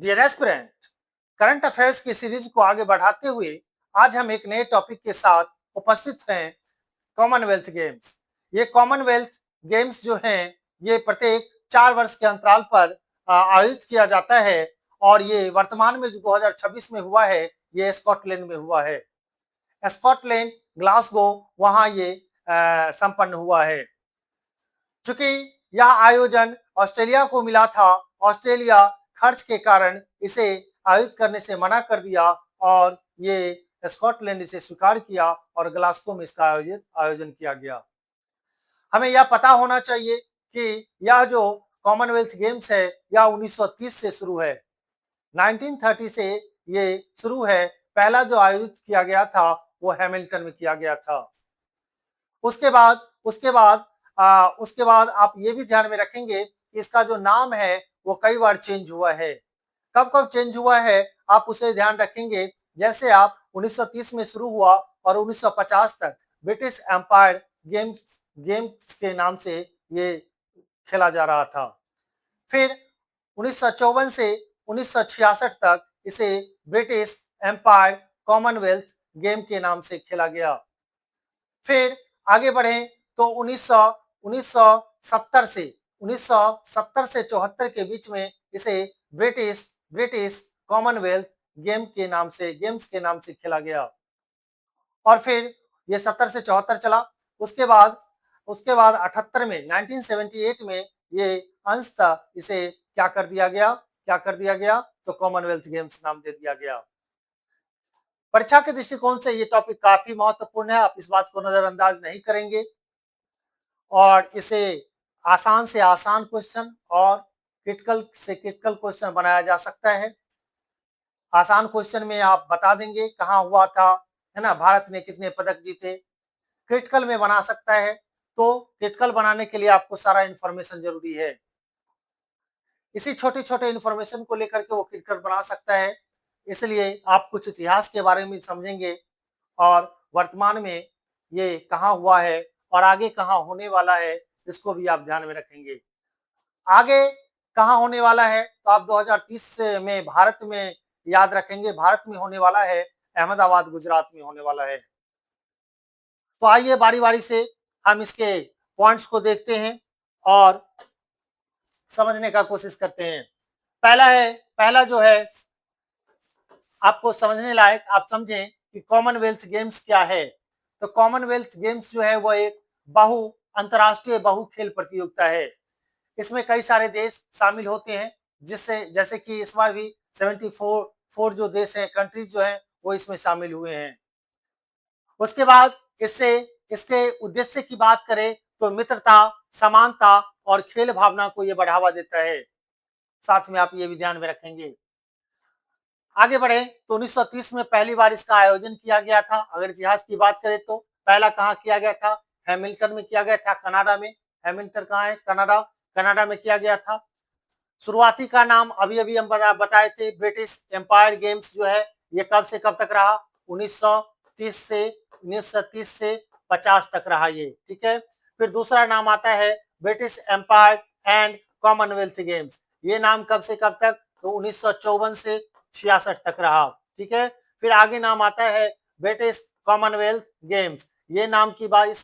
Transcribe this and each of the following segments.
Dear aspirant, current affairs की series को आगे बढ़ाते हुए आज हम एक नए टॉपिक के साथ उपस्थित हैं, कॉमनवेल्थ गेम्स। ये कॉमनवेल्थ गेम्स जो हैं, ये प्रत्येक 4 वर्ष के अंतराल पर आयोजित किया जाता है और ये वर्तमान में जो 2026 में हुआ है, ये स्कॉटलैंड में हुआ है। स्कॉटलैंड, ग्लासगो, वहाँ ये संपन्न हुआ है। चूंकि यह आयोजन ऑस्ट्रेलिया को मिला था, ऑस्ट्रेलिया खर्च के कारण इसे आयोजित करने से मना कर दिया और ये स्कॉटलैंड इसे स्वीकार किया और ग्लासगो में इसका आयोजन किया गया। हमें यह पता होना चाहिए कि यह जो कॉमनवेल्थ गेम्स है, यह 1930 से शुरू है। 1930 से ये शुरू है। पहला जो आयोजित किया गया था वो हैमिल्टन में किया गया था। उसके बाद आप ये भी ध्यान में रखेंगे कि इसका जो नाम है वो कई बार चेंज हुआ है। कब कब चेंज हुआ है आप उसे ध्यान रखेंगे। जैसे आप 1930 में शुरू हुआ और 1950 तक ब्रिटिश एम्पायर गेम्स गेम्स के नाम से ये खेला जा रहा था। फिर 1954 से 1966 तक इसे ब्रिटिश एम्पायर कॉमनवेल्थ गेम के नाम से खेला गया। फिर आगे बढ़े तो 1970 से 74 के बीच में इसे ब्रिटिश कॉमनवेल्थ गेम्स के नाम से खेला गया और फिर ये 70 से 74 चला। उसके बाद 78 में 1978 में ये अंशतः इसे क्या कर दिया गया तो कॉमनवेल्थ गेम्स नाम दे दिया गया। परीक्षा के दृष्टिकोण से ये टॉपिक काफी महत्वपूर्ण है, आप इस बात को नजरअंदाज नहीं करेंगे और इसे आसान से आसान क्वेश्चन और क्रिटिकल से क्रिटिकल क्वेश्चन बनाया जा सकता है। आसान क्वेश्चन में आप बता देंगे कहाँ हुआ था, है ना, भारत ने कितने पदक जीते। क्रिटिकल में बना सकता है, तो क्रिटिकल बनाने के लिए आपको सारा इंफॉर्मेशन जरूरी है। इसी छोटे छोटे इंफॉर्मेशन को लेकर के वो क्रिटिकल बना सकता है। इसलिए आप कुछ इतिहास के बारे में समझेंगे और वर्तमान में ये कहाँ हुआ है और आगे कहाँ होने वाला है, इसको भी आप ध्यान में रखेंगे। आगे कहाँ होने वाला है तो आप 2030 में भारत में याद रखेंगे, भारत में होने वाला है, अहमदाबाद गुजरात में होने वाला है। तो आइए बारी बारी से हम इसके पॉइंट्स को देखते हैं और समझने का कोशिश करते हैं। पहला जो है आपको समझने लायक, आप समझें कि कॉमनवेल्थ गेम्स क्या है। तो कॉमनवेल्थ गेम्स जो है वो एक अंतरराष्ट्रीय बहु खेल प्रतियोगिता है। इसमें कई सारे देश शामिल होते हैं, जिससे जैसे कि इस बार भी 74 जो देश हैं, कंट्रीज जो हैं, वो इसमें शामिल हुए हैं। उसके बाद इसके उद्देश्य की बात करें तो मित्रता, समानता और खेल भावना को ये बढ़ावा देता है। साथ में आप ये भी ध्यान में रखेंगे। आगे बढ़े तो 1930 में पहली बार इसका आयोजन किया गया था। अगर इतिहास की बात करें तो पहला कहाँ किया गया था, हैमिल्टन में किया गया था, कनाडा में। हैमिल्टन कहाँ है, कनाडा में किया गया था। शुरुआती का नाम अभी अभी हम बताए थे, ब्रिटिश एम्पायर गेम्स जो है ये कब से कब तक रहा, 1930 से 50 तक रहा ये, ठीक है। फिर दूसरा नाम आता है British Empire and Commonwealth Games. ये नाम कब से कब तक, तो 1954 से 66 तक रहा, ठीक है। फिर आगे नाम आता है ब्रिटिश कॉमनवेल्थ गेम्स। ये इस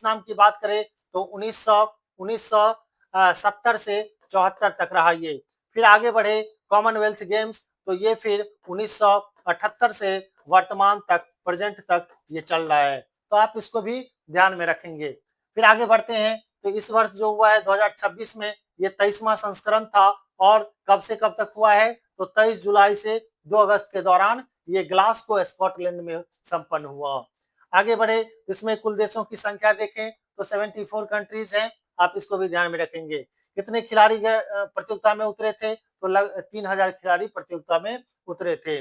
नाम की बात करें तो 1970 से 74 तक रहा ये। फिर आगे बढ़े कॉमनवेल्थ गेम्स, तो ये फिर 1978 से वर्तमान तक, प्रेजेंट तक ये चल रहा है। तो आप इसको भी ध्यान में रखेंगे। फिर आगे बढ़ते हैं तो इस वर्ष जो हुआ है 2026 में, ये 23वां संस्करण था और कब से कब तक हुआ है तो 23 जुलाई से 2 अगस्त के दौरान ये ग्लासगो स्कॉटलैंड में संपन्न हुआ। आगे बढ़े, इसमें कुल देशों की संख्या देखें तो 74 कंट्रीज हैं, आप इसको भी ध्यान में रखेंगे। कितने खिलाड़ी प्रतियोगिता में उतरे थे तो 3000 खिलाड़ी प्रतियोगिता में उतरे थे।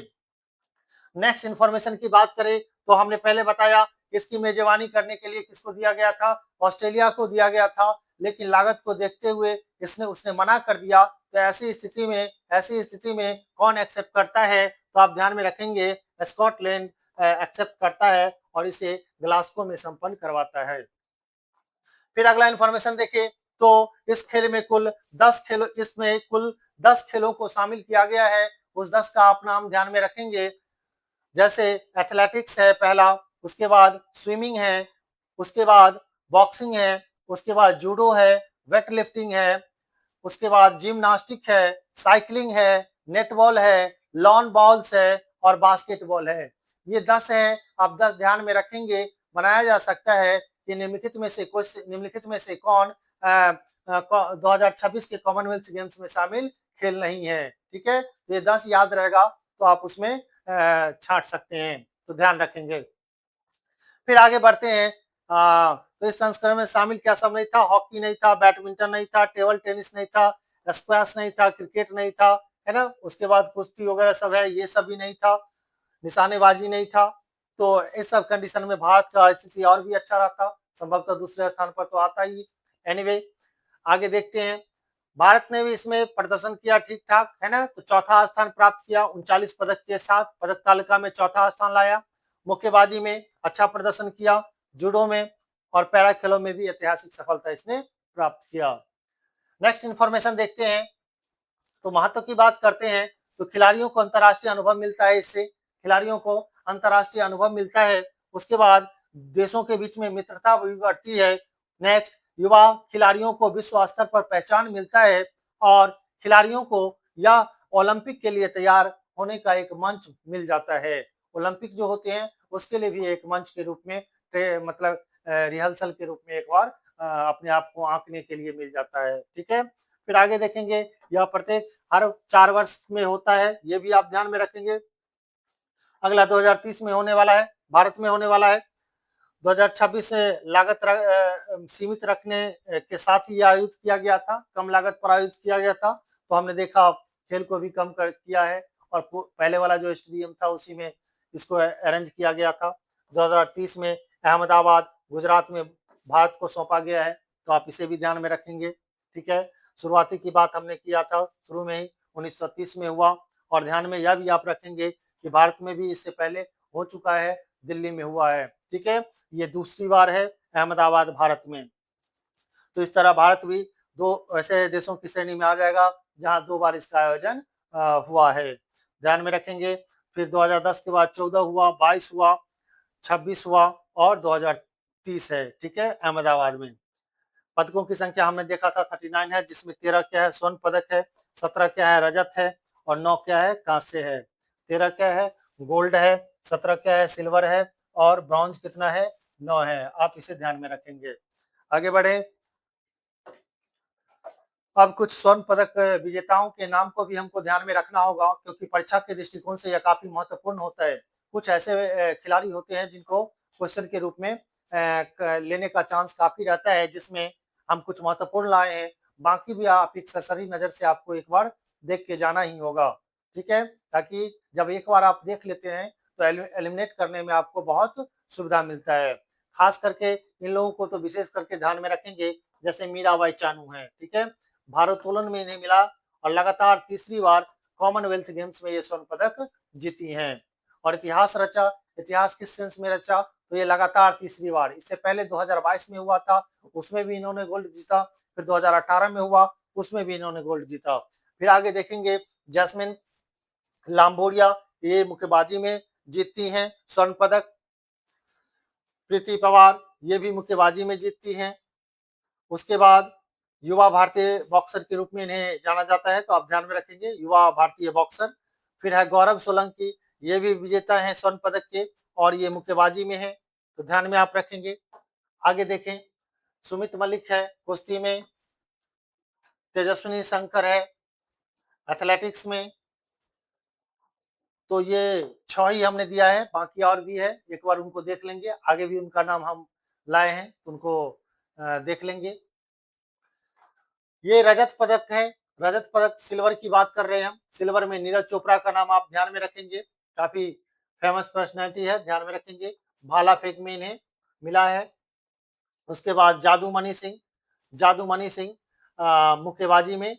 नेक्स्ट इंफॉर्मेशन की बात करें तो हमने पहले बताया इसकी मेजबानी करने के लिए किसको दिया गया था, ऑस्ट्रेलिया को दिया गया था, लेकिन लागत को देखते हुए उसने मना कर दिया। तो ऐसी स्थिति में कौन एक्सेप्ट करता है, तो आप ध्यान में रखेंगे स्कॉटलैंड एक्सेप्ट करता है और इसे ग्लासगो में संपन्न करवाता है। फिर अगला इंफॉर्मेशन देखें तो इसमें कुल 10 खेलों को शामिल किया गया है उस 10 का आप नाम ध्यान में रखेंगे। जैसे एथलेटिक्स है पहला, उसके बाद स्विमिंग है, उसके बाद बॉक्सिंग है, उसके बाद जूडो है, वेट लिफ्टिंग है, उसके बाद जिम्नास्टिक है, साइकिलिंग है, नेटबॉल है, लॉन बॉल्स है और बास्केटबॉल है। ये 10 है, आप 10 ध्यान में रखेंगे। बनाया जा सकता है कि निम्नलिखित में से कौन 2026 के कॉमनवेल्थ गेम्स में शामिल खेल नहीं है। ठीक है, तो ये 10 याद रहेगा तो आप उसमें छांट सकते हैं, तो ध्यान रखेंगे। फिर आगे बढ़ते हैं। तो इस संस्करण में शामिल क्या सब नहीं था? हॉकी नहीं था, बैडमिंटन नहीं था, टेबल टेनिस नहीं था, स्क्वैश नहीं था, क्रिकेट नहीं था, है ना। उसके बाद कुश्ती वगैरह सब है, ये सब भी नहीं था, निशानेबाजी नहीं था। तो इस सब कंडीशन में भारत का स्थिति और भी अच्छा रहता, संभवतः दूसरे स्थान पर तो आता ही। एनीवे आगे देखते हैं। भारत ने भी इसमें प्रदर्शन किया ठीक ठाक, है ना। तो चौथा स्थान प्राप्त किया 39 पदक के साथ, पदक तालिका में चौथा स्थान लाया। मुक्केबाजी में अच्छा प्रदर्शन किया, जूडो में और पैरा खेलों में भी ऐतिहासिक सफलता इसने प्राप्त किया। नेक्स्ट इंफॉर्मेशन देखते हैं। तो महत्व की बात करते हैं तो खिलाड़ियों को अंतर्राष्ट्रीय अनुभव मिलता है, इससे खिलाड़ियों को अंतर्राष्ट्रीय अनुभव मिलता है। उसके बाद देशों के बीच में मित्रता भी बढ़ती है। नेक्स्ट, युवा खिलाड़ियों को विश्व स्तर पर पहचान मिलता है और खिलाड़ियों को या ओलंपिक के लिए तैयार होने का एक मंच मिल जाता है। ओलंपिक जो होते हैं उसके लिए भी एक मंच के रूप में मतलब रिहर्सल के रूप में एक बार अपने आप को आंकने के लिए मिल जाता है। ठीक है, फिर आगे देखेंगे। यह प्रत्येक हर 4 वर्ष में होता है, ये भी आप ध्यान में रखेंगे। अगला 2030 में होने वाला है, भारत में होने वाला है। 2026 से लागत सीमित रखने के साथ ही आयोजित किया गया था, कम लागत पर आयोजित किया गया था। तो हमने देखा खेल को भी कम कर किया है और पहले वाला जो स्टेडियम था उसी में इसको अरेंज किया गया था। 2030 में अहमदाबाद गुजरात में भारत को सौंपा गया है, तो आप इसे भी ध्यान में रखेंगे। ठीक है, शुरुआती की बात हमने किया था, शुरू में ही 1930 में हुआ। और ध्यान में यह भी आप रखेंगे कि भारत में भी इससे पहले हो चुका है, दिल्ली में हुआ है। ठीक है, ये दूसरी बार है अहमदाबाद भारत में। तो इस तरह भारत भी 2 ऐसे देशों की श्रेणी में आ जाएगा जहां 2 बार इसका आयोजन हुआ है, ध्यान में रखेंगे। फिर 2010 के बाद 14 हुआ, 22 हुआ, 26 हुआ और 2030 है। ठीक है, अहमदाबाद में। पदकों की संख्या हमने देखा था 39 है, जिसमें 13 क्या है स्वर्ण पदक है, 17 क्या है रजत है और 9 क्या है कांस्य है। 13 क्या है गोल्ड है, 17 क्या है सिल्वर है और ब्रॉन्ज कितना है 9 है। आप इसे ध्यान में रखेंगे। आगे बढ़े। अब कुछ स्वर्ण पदक विजेताओं के नाम को भी हमको ध्यान में रखना होगा, क्योंकि परीक्षा के दृष्टिकोण से यह काफी महत्वपूर्ण होता है। कुछ ऐसे खिलाड़ी होते हैं जिनको क्वेश्चन के रूप में लेने का चांस काफी रहता है, जिसमें हम कुछ महत्वपूर्ण लाए हैं। बाकी भी आप एक सरसरी नजर से आपको एक बार देख के जाना ही होगा। ठीक है, ताकि जब एक बार आप देख लेते हैं तो एलिमिनेट करने में आपको बहुत सुविधा मिलता है। खास करके इन लोगों को तो विशेष करके ध्यान में रखेंगे, जैसे मीराबाई चानू है। ठीक है, भारोत्तोलन में इन्हें मिला और लगातार तीसरी बार कॉमनवेल्थ गेम्स में ये स्वर्ण पदक जीती हैं। और इतिहास रचा, इतिहास किस सेंस में रचा? तो ये लगातार तीसरी बार, इससे पहले 2022 में हुआ था, उसमें भी इन्होंने गोल्ड जीता। फिर 2018 में हुआ, उसमें भी इन्होंने गोल्ड जीता। फिर आगे देखेंगे जैस्मिन लांबोरिया, ये मुक्केबाजी में जीतती हैं स्वर्ण पदक। प्रीति पवार ये भी मुक्केबाजी में जीतती हैं। उसके बाद युवा भारतीय बॉक्सर के रूप में इन्हें जाना जाता है, तो आप ध्यान में रखेंगे युवा भारतीय बॉक्सर। फिर है गौरव सोलंकी, ये भी विजेता हैं स्वर्ण पदक के और ये मुक्केबाजी में है, तो ध्यान में आप रखेंगे। आगे देखें, सुमित मलिक है कुश्ती में, तेजस्विनी शंकर है एथलेटिक्स में। तो ये 6 ही हमने दिया है, बाकी और भी है, एक बार उनको देख लेंगे। आगे भी उनका नाम हम लाए हैं, उनको देख लेंगे। ये रजत पदक है, रजत पदक सिल्वर की बात कर रहे हैं हम। सिल्वर में नीरज चोपड़ा का नाम आप ध्यान में रखेंगे, काफी फेमस पर्सनैलिटी है, ध्यान में रखेंगे। भाला फेंक में इन्हें मिला है। उसके बाद जादू मनी सिंह मुक्केबाजी में।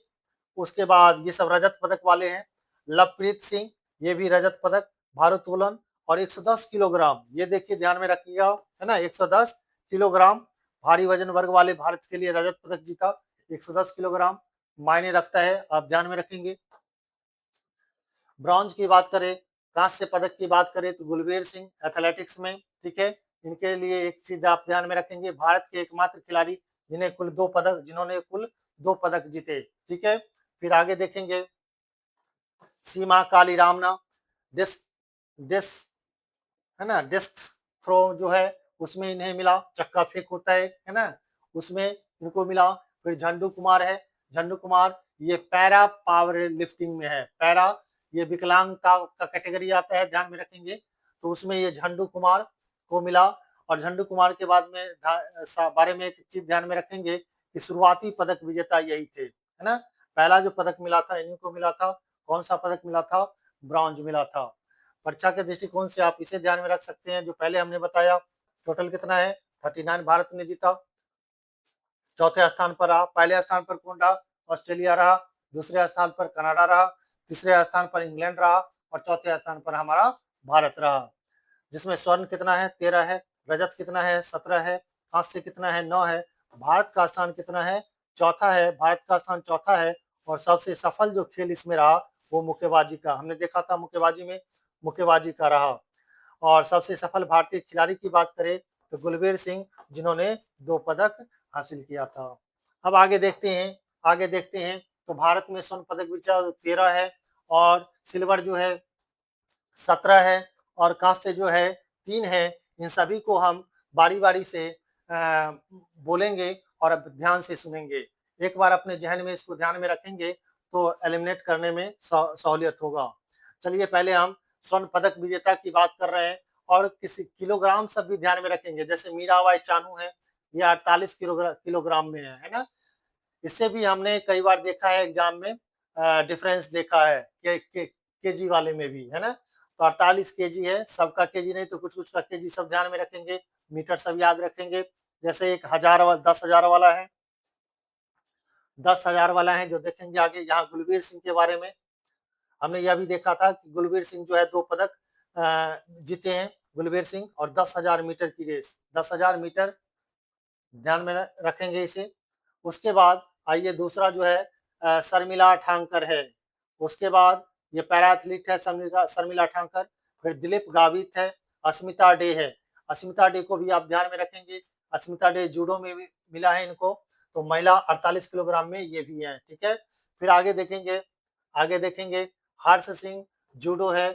उसके बाद ये सब रजत पदक वाले हैं। लवप्रीत सिंह, ये भी रजत पदक भारोत्तोलन और 110 किलोग्राम, ये देखिए ध्यान में रखिएगा, है ना। 110 किलोग्राम भारी वजन वर्ग वाले भारत के लिए रजत पदक जीता। 110 किलोग्राम मायने रखता है, आप ध्यान में रखेंगे। ब्रॉन्ज की बात करें, कांस्य पदक की बात करें तो गुलबीर सिंह एथलेटिक्स में, ठीक है। इनके लिए एक चीज आप ध्यान में रखेंगे, भारत के एकमात्र खिलाड़ी जिन्होंने कुल 2 पदक जीते, ठीक है। फिर आगे देखेंगे सीमा काली रामना, डिस्क डिस्क है ना, डिस्क थ्रो जो है उसमें इन्हें मिला, चक्का फेंक होता है ना, उसमें इनको मिला। फिर झंडू कुमार है, झंडू कुमार ये पैरा पावर लिफ्टिंग में है, पैरा ये विकलांगता का कैटेगरी आता है, ध्यान में रखेंगे। तो उसमें ये झंडू कुमार को मिला। और झंडू कुमार के बाद में बारे में एक चीज ध्यान में रखेंगे कि शुरुआती पदक विजेता यही थे, है ना। पहला जो पदक मिला था इन्हीं को मिला था। कौन सा पदक मिला था? ब्रॉन्ज मिला था। परीक्षा के दृष्टिकोण से आप इसे ध्यान में रख सकते हैं, जो पहले हमने बताया। टोटल कितना है? 39 भारत ने जीता। चौथे स्थान पर रहा। पहले स्थान पर कौन रहा? ऑस्ट्रेलिया रहा। दूसरे स्थान पर कनाडा रहा। तीसरे स्थान पर इंग्लैंड रहा। और चौथे स्थान पर हमारा भारत रहा। जिसमें स्वर्ण कितना है? 13 है। रजत कितना है? 17 है। कांस्य कितना है? 9 है। भारत का स्थान कितना है? चौथा है। भारत का स्थान चौथा है। और सबसे सफल जो खेल इसमें रहा वो मुक्केबाजी का, हमने देखा था मुक्केबाजी में, मुक्केबाजी का रहा। और सबसे सफल भारतीय खिलाड़ी की बात करें तो गुलबीर सिंह, जिन्होंने 2 पदक हासिल किया था। अब आगे देखते हैं तो भारत में स्वर्ण पदक विजेता 13 है, और सिल्वर जो है 17 है, और कांस्य जो है 3 है। इन सभी को हम बारी-बारी से बोलेंगे और अब ध्यान से सुनेंगे। एक बार अपने ज़हन में इसको ध्यान में रखेंगे तो एलिमिनेट करने में सहूलियत होगा। चलिए पहले हम स्वर्ण पदक विजेता की बात कर रहे हैं, और किसी किलोग्राम सब भी ध्यान में रखेंगे। जैसे मीराबाई चानू है, ये 48 किलोग्राम में है ना। इससे भी हमने कई बार देखा है एग्जाम में, डिफरेंस देखा है केजी वाले में भी, है ना। तो 48 केजी है, सबका केजी नहीं तो कुछ कुछ का केजी सब ध्यान में रखेंगे। मीटर सब याद रखेंगे। जैसे एक 10,000 वाला है, 10,000 वाला है जो देखेंगे आगे। यहाँ गुलबीर सिंह के बारे में हमने यह भी देखा था कि गुलबीर सिंह जो है 2 पदक जीते हैं, गुलबीर सिंह। और 10,000 मीटर की रेस, 10,000 मीटर ध्यान में रखेंगे इसे। उसके बाद आइए दूसरा जो है शर्मिला ठांकर है। उसके बाद ये पैरा एथलीट है शर्मिला ठांकर। फिर दिलीप गावित है। अस्मिता डे है। अस्मिता डे को भी आप ध्यान में रखेंगे। अस्मिता डे जूडो में भी मिला है इनको। तो महिला 48 किलोग्राम में ये भी है, ठीक है। फिर आगे देखेंगे हर्ष सिंह जूडो है।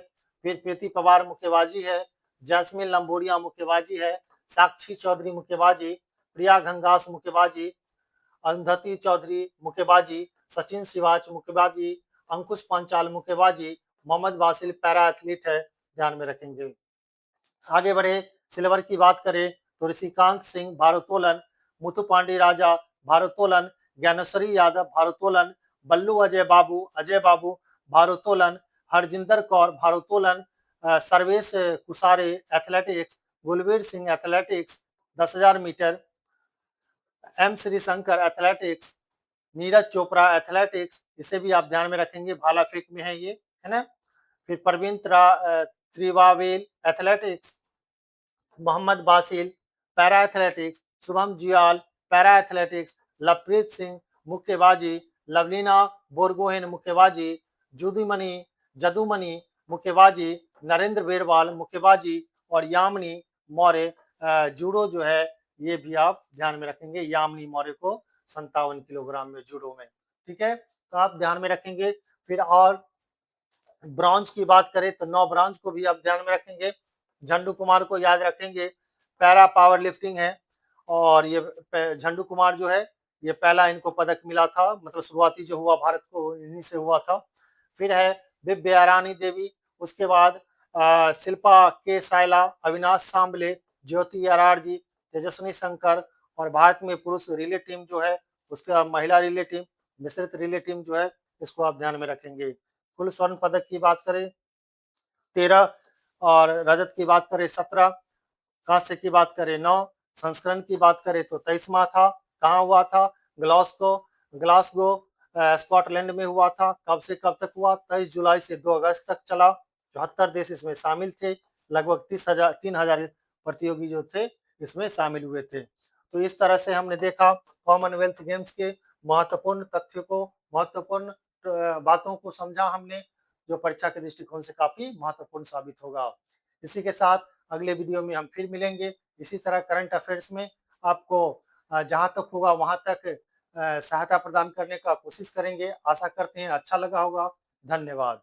फिर प्रीति पवार मुक्केबाजी है। जैस्मिन लंबोरिया मुक्केबाजी है। साक्षी चौधरी मुक्केबाजी। प्रिया घंगास मुक्केबाजी। अरुंधति चौधरी मुक्केबाजी। सचिन सिवाच मुक्केबाजी। अंकुश पांचाल मुक्केबाजी। मोहम्मद बासिल पैरा एथलीट है, ध्यान में रखेंगे। आगे बढ़े, सिल्वर की बात करें तो ऋषिकांत सिंह भारोत्तोलन, मुथु पांडे राजा भारोत्तोलन, ज्ञानेश्वरी यादव भारोत्तोलन, बल्लू अजय बाबू भारोत्तोलन, हरजिंदर कौर भारोत्तोलन, Sarvesh Kusare athletics, Gulbir Singh athletics 10,000 metre, M Sreeshankar athletics, Neeraj Chopra athletics, इसे भी आप ध्यान में रखेंगे, भाला फेंक में है ये, है ना। फिर Praveen Chithravel athletics, Mohammad Basil para athletics, Shubham Juyal para athletics, Lovepreet Singh मुक्केबाजी, लवलीना बोरगोहेन मुक्केबाजी, जदुमणि मुक्केबाजी, नरेंद्र बेरवाल मुक्केबाजी, और यामिनी मौर्य जूडो जो है ये भी आप ध्यान में रखेंगे। यामिनी मौर्य को 57 किलोग्राम में जूडो में, ठीक है, तो आप ध्यान में रखेंगे। फिर और ब्रॉन्ज की बात करें तो 9 ब्रॉन्ज को भी आप ध्यान में रखेंगे। झंडू कुमार को याद रखेंगे, पैरा पावर लिफ्टिंग है। और ये झंडू कुमार जो है ये पहला इनको पदक मिला था, मतलब शुरुआती जो हुआ भारत को इन्हीं से हुआ था। फिर है दिव्यारानी देवी, उसके बाद शिल्पा के सायला, अविनाश सांबले, ज्योति अरार जी, तेजस्विनी शंकर। और भारत में पुरुष रिले टीम जो है, उसके बाद महिला रिले टीम, मिश्रित रिले टीम जो है, इसको आप ध्यान में रखेंगे। कुल स्वर्ण पदक की बात करें 13, और रजत की बात करें 17, कांस्य की बात करें 9, संस्करण की बात करें तो 23वां था। कहाँ हुआ था? ग्लासगो स्कॉटलैंड में हुआ था। कब से कब तक हुआ? 23 जुलाई से 2 अगस्त तक चला। 74 देश इसमें शामिल थे। लगभग 3,000 प्रतियोगी जो थे इसमें शामिल हुए थे। तो इस तरह से हमने देखा कॉमनवेल्थ गेम्स के महत्वपूर्ण तथ्यों को, महत्वपूर्ण बातों को समझा हमने। जो परीक्षा के दृष्टिकोण से काफ़ी महत्वपूर्ण साबित होगा। इसी के साथ अगले वीडियो में हम फिर मिलेंगे। इसी तरह करंट अफ़ेयर्स में आपको जहाँ तक होगा वहाँ तक सहायता प्रदान करने का कोशिश करेंगे। आशा करते हैं अच्छा लगा होगा। धन्यवाद।